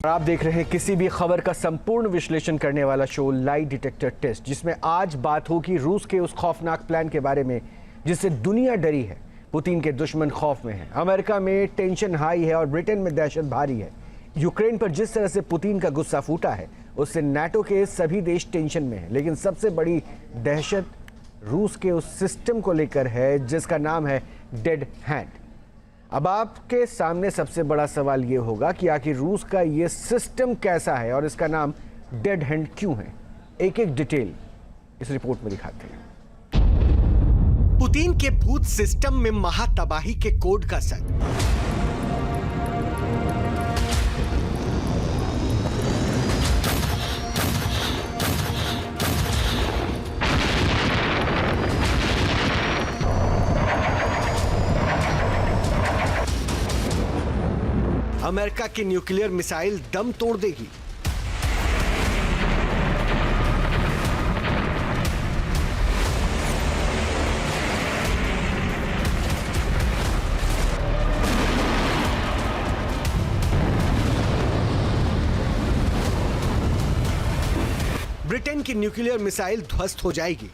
आप देख रहे हैं किसी भी खबर का संपूर्ण विश्लेषण करने वाला शो लाई डिटेक्टर टेस्ट, जिसमें आज बात होगी रूस के उस खौफनाक प्लान के बारे में जिससे दुनिया डरी है। पुतिन के दुश्मन खौफ में हैं, अमेरिका में टेंशन हाई है और ब्रिटेन में दहशत भारी है। यूक्रेन पर जिस तरह से पुतिन का गुस्सा फूटा है उससे नाटो के सभी देश टेंशन में हैं, लेकिन सबसे बड़ी दहशत रूस के उस सिस्टम को लेकर है जिसका नाम है डेड हैंड। अब आपके सामने सबसे बड़ा सवाल यह होगा कि आखिर रूस का यह सिस्टम कैसा है और इसका नाम डेड हैंड क्यों है। एक एक डिटेल इस रिपोर्ट में दिखाते हैं। पुतिन के भूत सिस्टम में महातबाही के कोड का सद। अमेरिका की न्यूक्लियर मिसाइल दम तोड़ देगी। ब्रिटेन की न्यूक्लियर मिसाइल ध्वस्त हो जाएगी।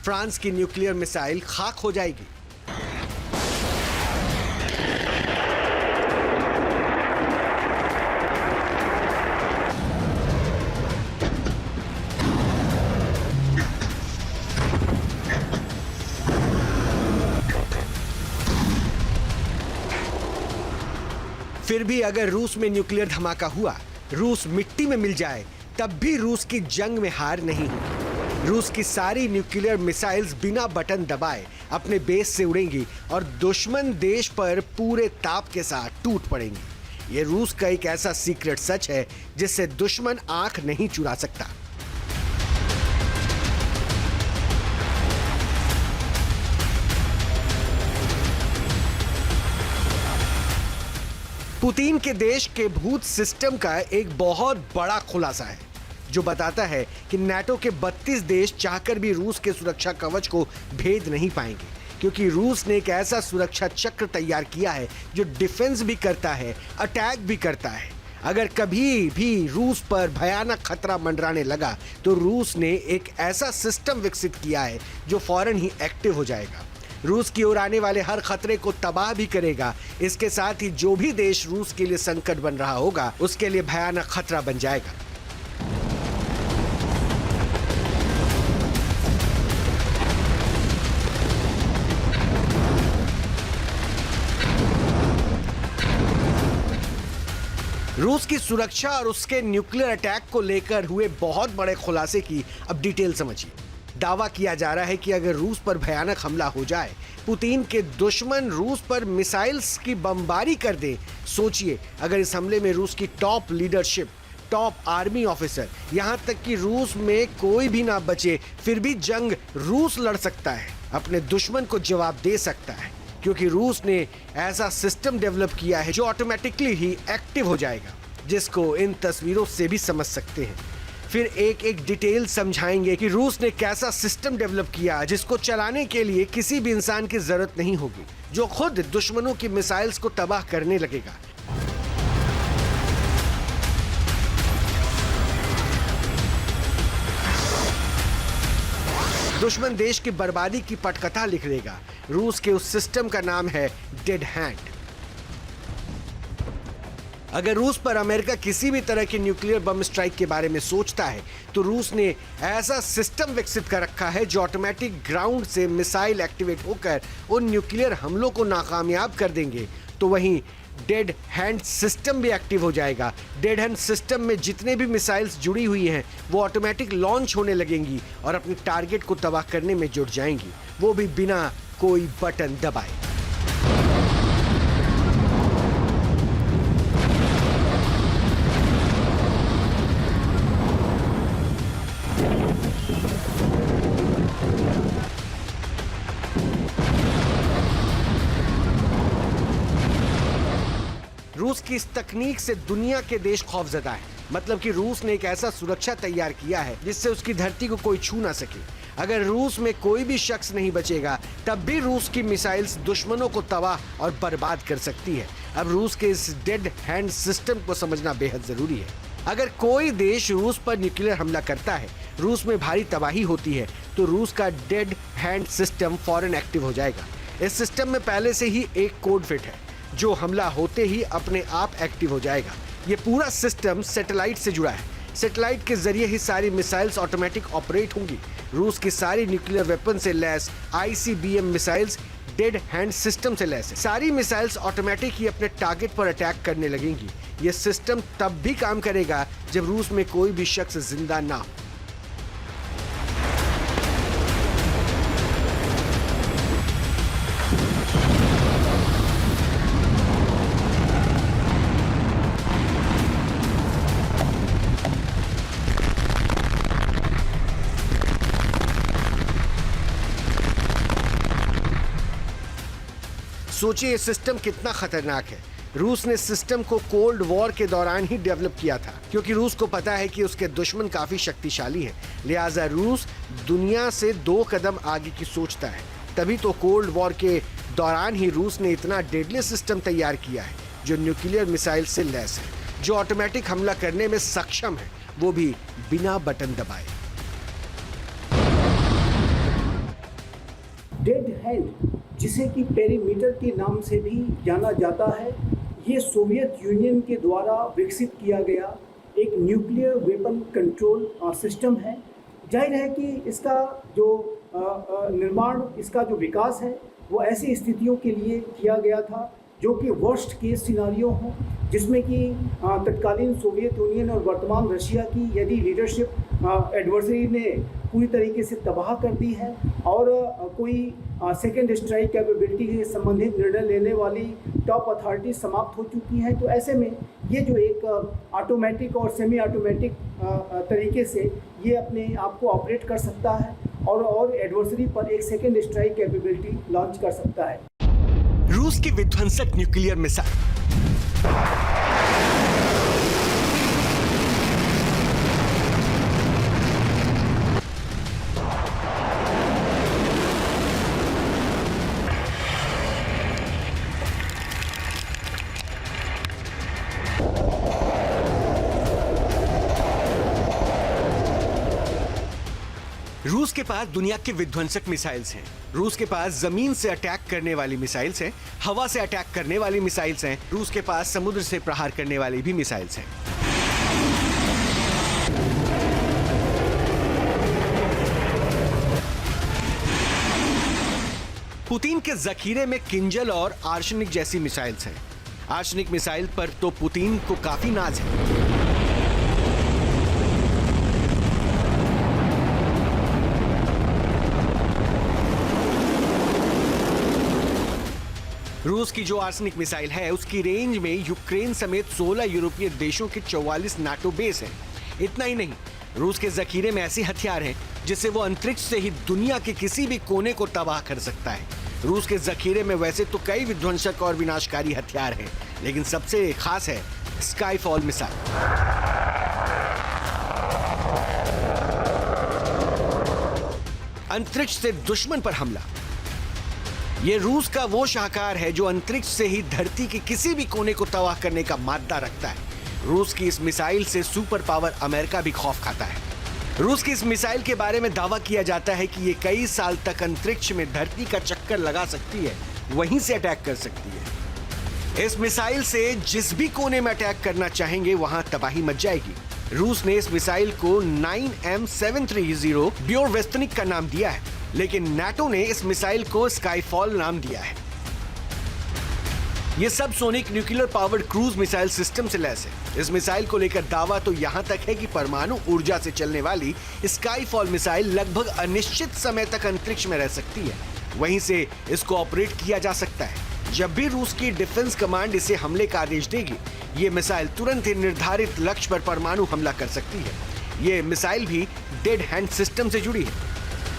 फ्रांस की न्यूक्लियर मिसाइल खाक हो जाएगी। फिर भी अगर रूस में न्यूक्लियर धमाका हुआ, रूस मिट्टी में मिल जाए, तब भी रूस की जंग में हार नहीं होगी। रूस की सारी न्यूक्लियर मिसाइल्स बिना बटन दबाए अपने बेस से उड़ेंगी और दुश्मन देश पर पूरे ताप के साथ टूट पड़ेंगी। ये रूस का एक ऐसा सीक्रेट सच है जिससे दुश्मन आंख नहीं चुरा सकता। पुतिन के देश के भूत सिस्टम का एक बहुत बड़ा खुलासा है जो बताता है कि नाटो के 32 देश चाहकर भी रूस के सुरक्षा कवच को भेद नहीं पाएंगे, क्योंकि रूस ने एक ऐसा सुरक्षा चक्र तैयार किया है जो डिफेंस भी करता है, अटैक भी करता है। अगर कभी भी रूस पर भयानक खतरा मंडराने लगा तो रूस ने एक ऐसा सिस्टम विकसित किया है जो फौरन ही एक्टिव हो जाएगा। रूस की ओर आने वाले हर खतरे को तबाह भी करेगा। इसके साथ ही जो भी देश रूस के लिए संकट बन रहा होगा उसके लिए भयानक खतरा बन जाएगा। रूस की सुरक्षा और उसके न्यूक्लियर अटैक को लेकर हुए बहुत बड़े खुलासे की अब डिटेल समझिए। दावा किया जा रहा है कि अगर रूस पर भयानक हमला हो जाए, पुतिन के दुश्मन रूस पर मिसाइल्स की बमबारी कर दें। सोचिए, अगर इस हमले में रूस की top leadership, top army officer, यहां तक कि रूस में कोई भी ना बचे, फिर भी जंग रूस लड़ सकता है, अपने दुश्मन को जवाब दे सकता है, क्योंकि रूस ने ऐसा सिस्टम डेवलप किया है जो ऑटोमेटिकली ही एक्टिव हो जाएगा, जिसको इन तस्वीरों से भी समझ सकते हैं। फिर एक एक डिटेल समझाएंगे कि रूस ने कैसा सिस्टम डेवलप किया जिसको चलाने के लिए किसी भी इंसान की जरूरत नहीं होगी, जो खुद दुश्मनों की मिसाइल्स को तबाह करने लगेगा। दुश्मन देश की बर्बादी की पटकथा लिख देगा। रूस के उस सिस्टम का नाम है डेड हैंड। अगर रूस पर अमेरिका किसी भी तरह की न्यूक्लियर बम स्ट्राइक के बारे में सोचता है तो रूस ने ऐसा सिस्टम विकसित कर रखा है जो ऑटोमेटिक ग्राउंड से मिसाइल एक्टिवेट होकर उन न्यूक्लियर हमलों को नाकामयाब कर देंगे। तो वहीं डेड हैंड सिस्टम भी एक्टिव हो जाएगा। डेड हैंड सिस्टम में जितने भी मिसाइल्स जुड़ी हुई हैं वो ऑटोमेटिक लॉन्च होने लगेंगी और अपने टारगेट को तबाह करने में जुट जाएंगी, वो भी बिना कोई बटन दबाए। रूस की इस तकनीक से दुनिया के देश खौफजदा है। मतलब कि रूस ने एक ऐसा सुरक्षा तैयार किया है जिससे उसकी धरती को कोई छू ना सके। अगर रूस में कोई भी शख्स नहीं बचेगा तब भी रूस की मिसाइल्स दुश्मनों को तबाह और बर्बाद कर सकती है। अब रूस के इस डेड हैंड सिस्टम को समझना बेहद जरूरी है। अगर कोई देश रूस पर न्यूक्लियर हमला करता है, रूस में भारी तबाही होती है, तो रूस का डेड हैंड सिस्टम फौरन एक्टिव हो जाएगा। इस सिस्टम में पहले से ही एक कोड फिट है जो हमला होते ही अपने आप एक्टिव हो जाएगा। ये पूरा सिस्टम सैटेलाइट से जुड़ा है। सैटेलाइट के जरिए ही सारी मिसाइल्स ऑटोमेटिक ऑपरेट होंगी। रूस की सारी न्यूक्लियर वेपन से lace ICBM missiles dead hand system से लैस है। सारी मिसाइल्स ऑटोमेटिक ही अपने टारगेट पर अटैक करने लगेंगी। ये सिस्टम तब भी काम करेगा जब रूस में कोई भी शख्स जिंदा ना हो। सोचिए ये सिस्टम कितना खतरनाक है। रूस ने सिस्टम को कोल्ड वॉर के दौरान ही डेवलप किया था, क्योंकि रूस को पता है कि उसके दुश्मन काफी शक्तिशाली है। लिहाजा रूस दुनिया से 2 कदम आगे की सोचता है। तभी तो कोल्ड वॉर के दौरान ही रूस ने इतना डेडली सिस्टम तैयार किया है जो न्यूक्लियर मिसाइल से लैस है, जो ऑटोमेटिक हमला करने में सक्षम है, वो भी बिना बटन दबाए। डेड हैंड, जिसे कि पेरीमीटर के नाम से भी जाना जाता है, ये सोवियत यूनियन के द्वारा विकसित किया गया एक न्यूक्लियर वेपन कंट्रोल सिस्टम है। जाहिर है कि इसका जो निर्माण, इसका जो विकास है वो ऐसी स्थितियों के लिए किया गया था जो कि वर्स्ट केस सिनारियो हों, जिसमें कि तत्कालीन सोवियत यूनियन और वर्तमान रशिया की यदि लीडरशिप एडवर्सरी ने पूरी तरीके से तबाह कर दी है और कोई सेकेंड स्ट्राइक कैपेबिलिटी से संबंधित निर्णय लेने वाली टॉप अथॉरिटी समाप्त हो चुकी हैं, तो ऐसे में ये जो एक ऑटोमेटिक और सेमी ऑटोमेटिक तरीके से ये अपने आप को ऑपरेट कर सकता है और एडवर्सरी पर एक सेकेंड स्ट्राइक कैपेबिलिटी लॉन्च कर सकता है। रूस की विध्वंसक न्यूक्लियर मिसाइल। रूस के पास दुनिया के विध्वंसक मिसाइल्स हैं। रूस के पास जमीन से अटैक करने वाली मिसाइल्स हैं, हवा से अटैक करने वाली मिसाइल्स हैं, रूस के पास समुद्र से प्रहार करने वाली भी मिसाइल्स हैं। पुतिन के जखीरे में किंजल और आर्सेनिक जैसी मिसाइल्स हैं। आर्सेनिक मिसाइल पर तो पुतिन को काफी नाज है। रूस की जो आर्सेनिक मिसाइल है उसकी रेंज में यूक्रेन समेत 16 यूरोपीय देशों के 44 नाटो बेस हैं। इतना ही नहीं, रूस के जखीरे में ऐसे हथियार हैं जिससे वो अंतरिक्ष से ही दुनिया के किसी भी कोने को तबाह कर सकता है। रूस के जखीरे में वैसे तो कई विध्वंसक और विनाशकारी हथियार हैं, लेकिन सबसे खास है स्काईफॉल मिसाइल। अंतरिक्ष से दुश्मन पर हमला। ये रूस का वो शाहकार है जो अंतरिक्ष से ही धरती के किसी भी कोने को तबाह करने का मादा रखता है। रूस की इस मिसाइल से सुपर पावर अमेरिका भी खौफ खाता है। रूस की इस मिसाइल के बारे में दावा किया जाता है कि ये कई साल तक अंतरिक्ष में धरती का चक्कर लगा सकती है, वहीं से अटैक कर सकती है। इस मिसाइल से जिस भी कोने में अटैक करना चाहेंगे वहां तबाही मच जाएगी। रूस ने इस मिसाइल को 9M730 ब्योरवेस्टनिक का नाम दिया है, लेकिन नाटो ने इस मिसाइल को स्काईफॉल नाम दिया है। यह सब sonic nuclear powered cruise missile system से लैस है। इस मिसाइल को लेकर दावा तो यहां तक है कि परमाणु ऊर्जा से चलने वाली स्काईफॉल मिसाइल लगभग अनिश्चित समय तक अंतरिक्ष में रह सकती है, वहीं से इसको ऑपरेट किया जा सकता है। जब भी रूस की डिफेंस कमांड इसे हमले का आदेश देगी, ये मिसाइल तुरंत ही निर्धारित लक्ष्य पर परमाणु हमला कर सकती है। ये मिसाइल भी डेड हैंड सिस्टम से जुड़ी है।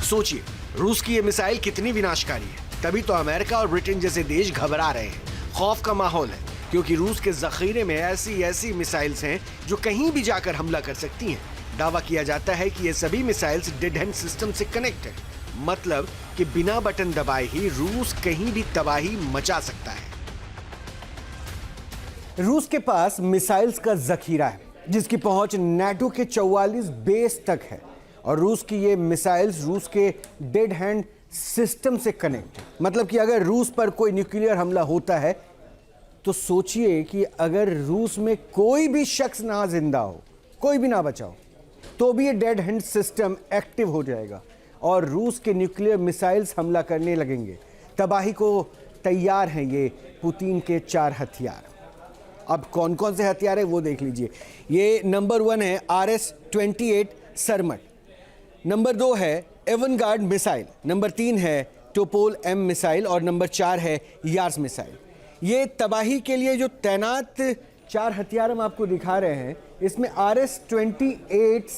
सोचिए, रूस की ये मिसाइल कितनी विनाशकारी है। तभी तो अमेरिका और ब्रिटेन जैसे देश घबरा रहे हैं। खौफ का माहौल है, क्योंकि रूस के जखीरे में ऐसी ऐसी मिसाइल्स हैं जो कहीं भी जाकर हमला कर सकती हैं। दावा किया जाता है कि ये सभी मिसाइल्स डेड हैंड सिस्टम से कनेक्ट है, मतलब कि बिना बटन दबाए ही रूस कहीं भी तबाही मचा सकता है। रूस के पास मिसाइल्स का जखीरा है जिसकी पहुंच नाटो के 44 बेस तक है और रूस की ये मिसाइल्स रूस के डेड हैंड सिस्टम से कनेक्ट है। मतलब कि अगर रूस पर कोई न्यूक्लियर हमला होता है तो सोचिए कि अगर रूस में कोई भी शख्स ना जिंदा हो, कोई भी ना बचा हो, तो भी ये डेड हैंड सिस्टम एक्टिव हो जाएगा और रूस के न्यूक्लियर मिसाइल्स हमला करने लगेंगे। तबाही को तैयार हैं ये पुतिन के 4 हथियार। अब कौन कौन से हथियार है वो देख लीजिए। ये नंबर 1 है RS-28 सरमट, नंबर 2 है एवनगार्ड मिसाइल, नंबर 3 है टोपोल M मिसाइल और नंबर 4 है यार्स मिसाइल। ये तबाही के लिए जो तैनात 4 हथियार हम आपको दिखा रहे हैं, इसमें RS-28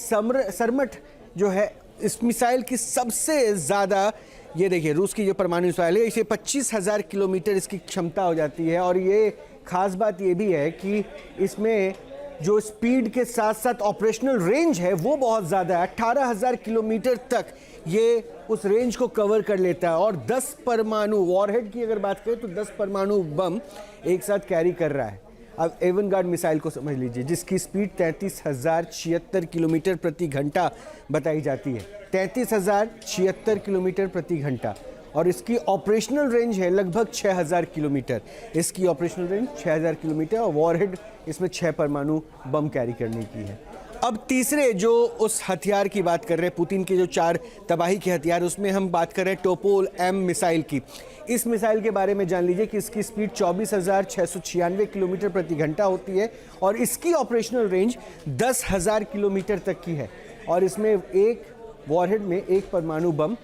सरमट जो है इस मिसाइल की सबसे ज़्यादा, ये देखिए रूस की जो परमाणु मिसाइल है, इसे 25,000 किलोमीटर इसकी क्षमता हो जाती है। और ये खास बात ये भी है कि इसमें जो स्पीड के साथ साथ ऑपरेशनल रेंज है वो बहुत ज़्यादा है। 18,000 किलोमीटर तक ये उस रेंज को कवर कर लेता है और 10 परमाणु वॉरहेड की अगर बात करें तो 10 परमाणु बम एक साथ कैरी कर रहा है। अब एवनगार्ड मिसाइल को समझ लीजिए जिसकी स्पीड 33,076 किलोमीटर प्रति घंटा बताई जाती है। 33,076 किलोमीटर प्रति घंटा और इसकी ऑपरेशनल रेंज है लगभग 6,000 किलोमीटर। इसकी ऑपरेशनल रेंज 6,000 किलोमीटर और वॉरहेड इसमें 6 परमाणु बम कैरी करने की है। अब तीसरे जो उस हथियार की बात कर रहे हैं, पुतिन के जो 4 तबाही के हथियार, उसमें हम बात कर रहे हैं टोपोल M मिसाइल की। इस मिसाइल के बारे में जान लीजिए कि इसकी स्पीड 24,696 किलोमीटर प्रति घंटा होती है और इसकी ऑपरेशनल रेंज 10,000 किलोमीटर तक की है और इसमें एक वॉरहेड में 1 परमाणु बम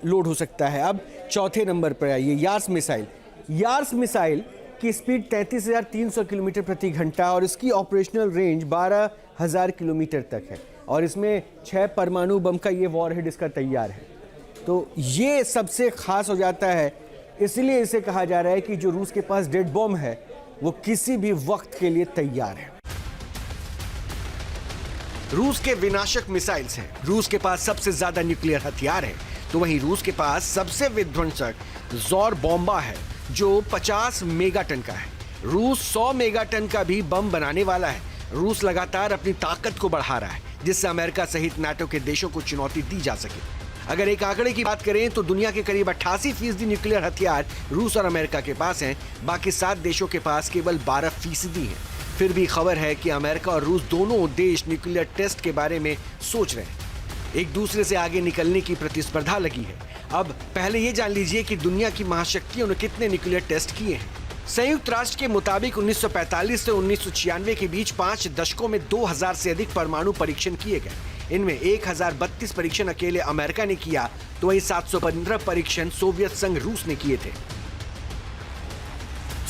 लोड हो सकता है। अब चौथे नंबर पर आइए यार्स मिसाइल। यार्स मिसाइल की स्पीड 33,300 किलोमीटर प्रति घंटा और इसकी ऑपरेशनल रेंज 12,000 किलोमीटर तक है और इसमें 6 परमाणु बम का ये वॉरहेड इसका तैयार है। तो ये सबसे खास हो जाता है, इसलिए इसे कहा जा रहा है कि जो रूस के पास डेड बॉम्ब है वो किसी भी वक्त के लिए तैयार है। रूस के विनाशक मिसाइल्स हैं। रूस के पास सबसे ज्यादा न्यूक्लियर हथियार है, तो वहीं रूस के पास सबसे विध्वंसक ज़ोर बॉम्बा है जो 50 मेगाटन का है। रूस 100 मेगाटन का भी बम बनाने वाला है। रूस लगातार अपनी ताकत को बढ़ा रहा है जिससे अमेरिका सहित नाटो के देशों को चुनौती दी जा सके। अगर एक आंकड़े की बात करें तो दुनिया के करीब 88% न्यूक्लियर हथियार रूस और अमेरिका के पास हैं, बाकी 7 देशों के पास केवल 12% हैं। फिर भी खबर है कि अमेरिका और रूस दोनों देश न्यूक्लियर टेस्ट के बारे में सोच रहे हैं। एक दूसरे से आगे निकलने की प्रतिस्पर्धा लगी है। अब पहले ये जान लीजिए कि दुनिया की महाशक्तियों ने कितने न्यूक्लियर टेस्ट किए हैं। संयुक्त राष्ट्र के मुताबिक 1945 से 1996 के बीच 5 दशकों में 2000 से अधिक परमाणु परीक्षण किए गए। इनमें 1032 परीक्षण अकेले अमेरिका ने किया, तो वहीं 715 परीक्षण सोवियत संघ रूस ने किए थे।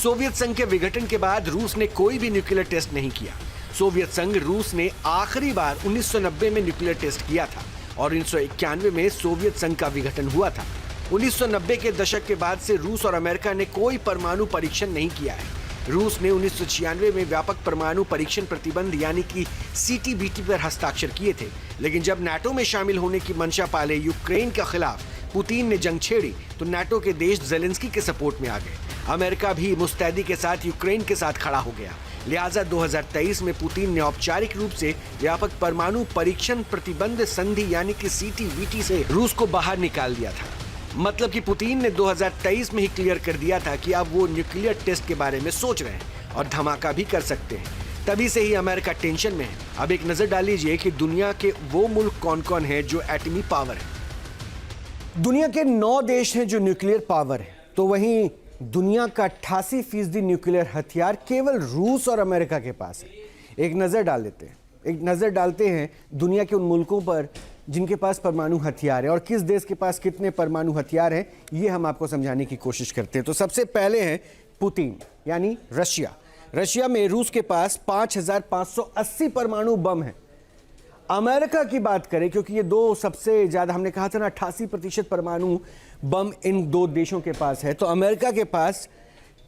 सोवियत संघ के विघटन के बाद रूस ने कोई भी न्यूक्लियर टेस्ट नहीं किया। सोवियत संघ रूस ने आखिरी बार 1990 में न्यूक्लियर टेस्ट किया था और 1991 में सोवियत संघ का विघटन हुआ था। 1990 के दशक के बाद से रूस और अमेरिका ने कोई परमाणु परीक्षण नहीं किया है। रूस ने 1996 में व्यापक परमाणु परीक्षण प्रतिबंध यानी कि CTBT पर हस्ताक्षर किए थे, लेकिन जब नाटो में शामिल होने की मंशा पाले यूक्रेन के खिलाफ पुतिन ने जंग छेड़ी तो नाटो के देश जेलेंस्की के सपोर्ट में आ गए। अमेरिका भी मुस्तैदी के साथ यूक्रेन के साथ खड़ा हो गया। लिहाजा 2023 में पुतिन ने औपचारिक रूप से व्यापक परमाणु परीक्षण प्रतिबंध संधि यानी कि CTBT से रूस को बाहर निकाल दिया था। मतलब कि पुतिन ने 2023 में ही क्लियर कर दिया था कि अब वो न्यूक्लियर टेस्ट के बारे में सोच रहे हैं और धमाका भी कर सकते हैं। तभी से ही अमेरिका टेंशन में है। अब एक नजर डाल लीजिए कि दुनिया के वो मुल्क कौन कौन है जो एटमी पावर है। दुनिया के 9 देश हैं जो न्यूक्लियर पावर है, तो वहीं दुनिया का 88% न्यूक्लियर हथियार केवल रूस और अमेरिका के पास है। एक नज़र डालते हैं दुनिया के उन मुल्कों पर जिनके पास परमाणु हथियार है और किस देश के पास कितने परमाणु हथियार हैं, ये हम आपको समझाने की कोशिश करते हैं। तो सबसे पहले है पुतिन यानी रशिया। रशिया में रूस के पास 5,580 परमाणु बम है। अमेरिका की बात करें, क्योंकि ये दो सबसे ज़्यादा, हमने कहा था ना 88% परमाणु बम इन 2 देशों के पास है, तो अमेरिका के पास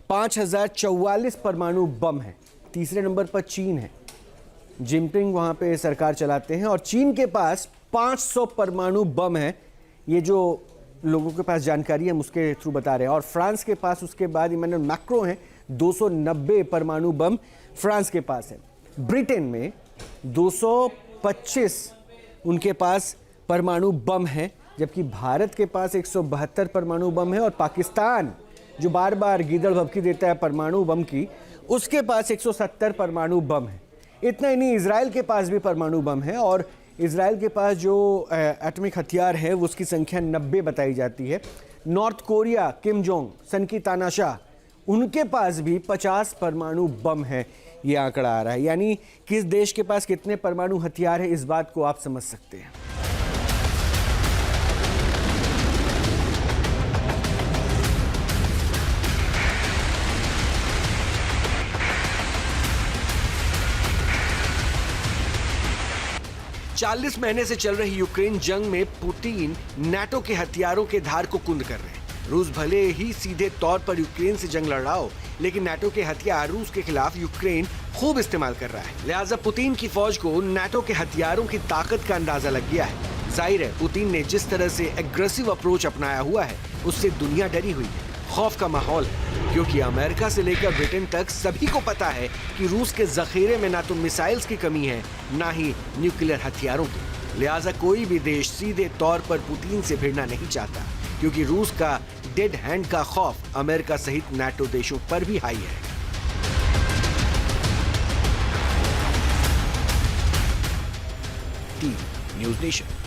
5044 परमाणु बम है। तीसरे नंबर पर चीन है। जिनपिंग वहां पे सरकार चलाते हैं और चीन के पास 500 परमाणु बम है। ये जो लोगों के पास जानकारी है हम उसके थ्रू बता रहे हैं। और फ्रांस के पास उसके बाद इमैनुअल मैक्रो हैं, 290 परमाणु बम फ्रांस के पास है। ब्रिटेन में 225 उनके पास परमाणु बम है, जबकि भारत के पास 172 परमाणु बम है। और पाकिस्तान जो बार बार गीदड़ भभकी देता है परमाणु बम की, उसके पास 170 परमाणु बम है। इतना ही नहीं, इजराइल के पास भी परमाणु बम है और इजराइल के पास जो एटॉमिक हथियार है वो उसकी संख्या 90 बताई जाती है। नॉर्थ कोरिया, किम जोंग, सन की तानाशाह, उनके पास भी 50 परमाणु बम है। ये आंकड़ा आ रहा है, यानी किस देश के पास कितने परमाणु हथियार है इस बात को आप समझ सकते हैं। चालीस महीने से चल रही यूक्रेन जंग में पुतिन नाटो के हथियारों के धार को कुंद कर रहे हैं। रूस भले ही सीधे तौर पर यूक्रेन से जंग लड़ रहा हो, लेकिन नाटो के हथियार रूस के खिलाफ यूक्रेन खूब इस्तेमाल कर रहा है। लिहाजा पुतिन की फौज को नाटो के हथियारों की ताकत का अंदाजा लग गया है। जाहिर है, पुतिन ने जिस तरह से एग्रेसिव अप्रोच अपनाया हुआ है उससे दुनिया डरी हुई है। खौफ का माहौल है, क्योंकि अमेरिका से लेकर ब्रिटेन तक सभी को पता है कि रूस के जखीरे में ना तो मिसाइल्स की कमी है, ना ही न्यूक्लियर हथियारों की। लिहाजा कोई भी देश सीधे तौर पर पुतिन से भिड़ना नहीं चाहता, क्योंकि रूस का डेड हैंड का खौफ अमेरिका सहित नाटो देशों पर भी हाई है। News nation.